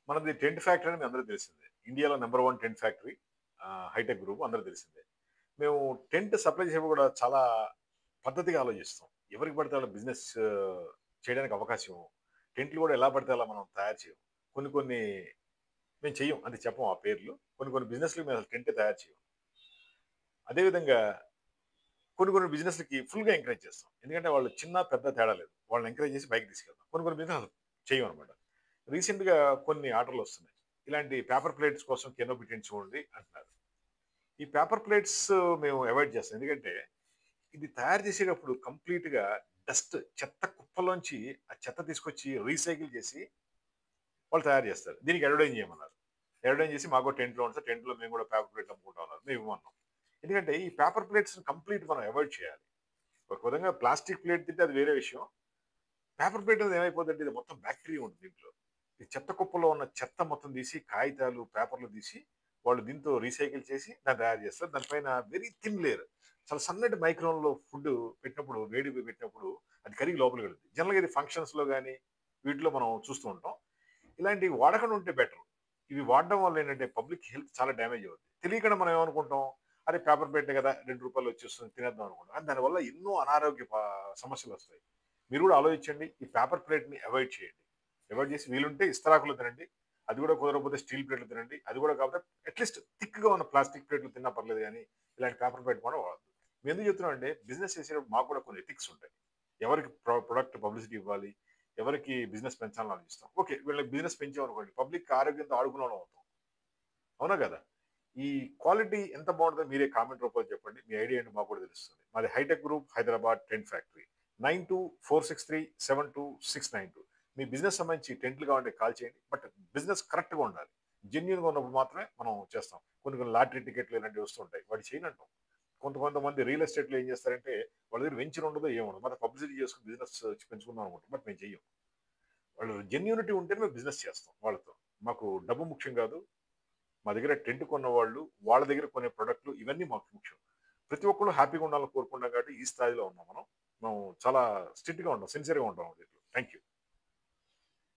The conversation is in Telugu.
మనది టెంట్ ఫ్యాక్టరీ అని మీ అందరికీ తెలిసిందే. ఇండియాలో number 1 tent factory Hitech group అందరికి తెలిసిందే. మేము టెంట్ సప్లై చేసేప్పుడు కూడా చాలా పద్ధతిగా ఆలోచిస్తాం. ఎవరికి పడితే వాళ్ళ బిజినెస్ చేయడానికి అవకాశం ఇవ్వం. టెంట్లు కూడా ఎలా పడితే అలా మనం తయారు చేయం. కొన్ని కొన్ని మేము చెయ్యం. అంటే చెప్పం ఆ పేర్లు. కొన్ని కొన్ని బిజినెస్‌లకి మేము అసలు టెంటే తయారు చేయం. అదే విధంగా కొన్ని కొన్ని బిజినెస్‌లకి ఫుల్‌గా ఎంకరేజ్ చేస్తాం. ఎందుకంటే వాళ్ళు చిన్న, పెద్ద తేడా లేదు. వాళ్ళని ఎంకరేజ్ చేసి పైకి తీసుకెళ్తాం. కొన్ని కొన్ని బిజినెస్ చెయ్యమనమాట. రీసెంట్‌గా కొన్ని ఆర్డర్‌లొస్తున్నాయి. ఇలాంటి పేపర్ ప్లేట్స్ కోసం కెనోపి టెంట్స్ చూడండి అంటున్నారు. ఈ పేపర్ ప్లేట్స్ మేము అవాయిడ్ చేస్తాం. ఎందుకంటే ఇది తయారు చేసేటప్పుడు కంప్లీట్‌గా డస్ట్ చెత్త కుప్పలోంచి ఆ చెత్త తీసుకొచ్చి రీసైకిల్ చేసి వాళ్ళు తయారు చేస్తారు. దీనికి అడ్వర్టైజ్ చేయమన్నారు. అడ్వర్టైజ్ చేసి మాకో టెంట్‌లో ఉంది సార్. టెంట్‌లో మేము కూడా పేపర్ ప్లేట్లు అమ్ముకుంటాం అన్నారు. మేము ఇవ్వమన్నాం. ఎందుకంటే ఈ పేపర్ ప్లేట్స్‌ని కంప్లీట్ మనం అవాయిడ్ చేయాలి. ఒక విధంగా ప్లాస్టిక్ ప్లేట్ తింటే అది వేరే విషయం. పేపర్ ప్లేట్ అనేది ఏమైపోద్దంటే ఇది మొత్తం బ్యాక్టీరియా ఉంటుంది దీంట్లో. ఈ చెత్త కుప్పలో ఉన్న చెత్త మొత్తం తీసి కాగితాలు, పేపర్‌లు తీసి వాళ్ళు దీంతో రీసైకిల్ చేసి దాన్ని తయారు చేస్తారు. దానిపైన వెరీ థిన్ లేయర్ చాలా సన్నటి మైక్రాన్‌లో ఫుడ్ పెట్టినప్పుడు వేడి పెట్టినప్పుడు అది కరిగి లోపలికి వెళ్తుంది. జనరల్‌గా ఇది ఫంక్షన్స్‌లో గాని వీటిలో మనం చూస్తూ ఉంటాం. ఇలాంటివి వాడకుండా ఉంటే బెటర్. ఇవి వాడడం వల్ల ఏంటంటే పబ్లిక్ హెల్త్ చాలా డ్యామేజ్ అవుద్ది. తెలియకుండా మనం ఏమనుకుంటాం, అరే పేపర్ ప్లేటే కదా రూ. 2 వచ్చేస్తుంది తినేద్దాం అనుకుంటాం. కానీ దానివల్ల ఎన్నో అనారోగ్య సమస్యలొస్తాయి. మీరు కూడా ఆలోచించండి. ఈ పేపర్ ప్లేట్‌ని అవాయిడ్ చేయండి. అవాయిడ్ చేసి వీలుంటే ఇస్తరాకులు తినండి. అది కూడా కుదరకపోతే స్టీల్ ప్లేట్లు తినండి. అది కూడా కాకపోతే అట్‌లీస్ట్ థిక్‌గా ఉన్న ప్లాస్టిక్ ప్లేట్లు తిన్నా పర్లేదు గానీ, ఇలాంటి పేపర్ ప్లేట్ కూడా వాడొద్దు. మేము ఎందుకు చెప్తున్నామంటే బిజినెస్ చేసేటప్పుడు మాకు కూడా కొన్ని ఎథిక్స్ ఉంటాయి. ఎవరికి ప్రొడక్ట్ పబ్లిసిటీ ఇవ్వాలి, ఎవరికి బిజినెస్ పెంచాలని ఆలోచిస్తాం. ఓకే. వీళ్ళకి బిజినెస్ పెంచామనుకోండి, పబ్లిక్ ఆరోగ్యంతో ఆడుకున్నోళ్ళం అవుతాం. అవునా కదా! ఈ క్వాలిటీ ఎంత బావుంటదో మీరే కామెంట్ రూపంలో చెప్పండి. మీ ఐడియా ఏంటో మాకు కూడా తెలుస్తుంది. మాది Hitech group Hyderabad tent factory. 9246372692 మీ బిజినెస్ సంబంధించి టెంట్లు కావాలంటే కాల్ చేయండి. బట్ బిజినెస్ కరెక్ట్‌గా ఉండాలి. జెన్యూన్‌గా ఉన్నప్పుడు మాత్రమే మనం చేస్తాం. కొన్ని కొన్ని లాటరీ టికెట్లు ఇలాంటివి వస్తుంటాయి. వాటి చేయనంటాం. కొంతమంది రియల్ ఎస్టేట్‌లో ఏం చేస్తారంటే వాళ్ళ దగ్గర వెంచర్ ఉండదో ఏముండదు. మనం పబ్లిసిటీ చేసుకొని బిజినెస్ పెంచుకుందాం అనుకుంటాం. బట్ మేము చెయ్యం. వాళ్ళు జెన్యూనిటీ ఉంటేనే మేము బిజినెస్ చేస్తాం వాళ్ళతో. మాకు డబ్బు ముఖ్యం కాదు. మా దగ్గర టెంట్ కొన్నవాళ్ళు, వాళ్ళ దగ్గర కొనే ప్రొడక్ట్‌లు ఇవన్నీ మాకు ముఖ్యం. ప్రతి ఒక్కళ్ళు హ్యాపీగా ఉండాలని కోరుకుంటాం కాబట్టి ఈ స్థాయిలో ఉన్నాం మనం. మనం చాలా స్ట్రిక్ట్‌గా ఉంటాం. సిన్సియర్‌గా ఉంటాం దీంట్లో. Thank you.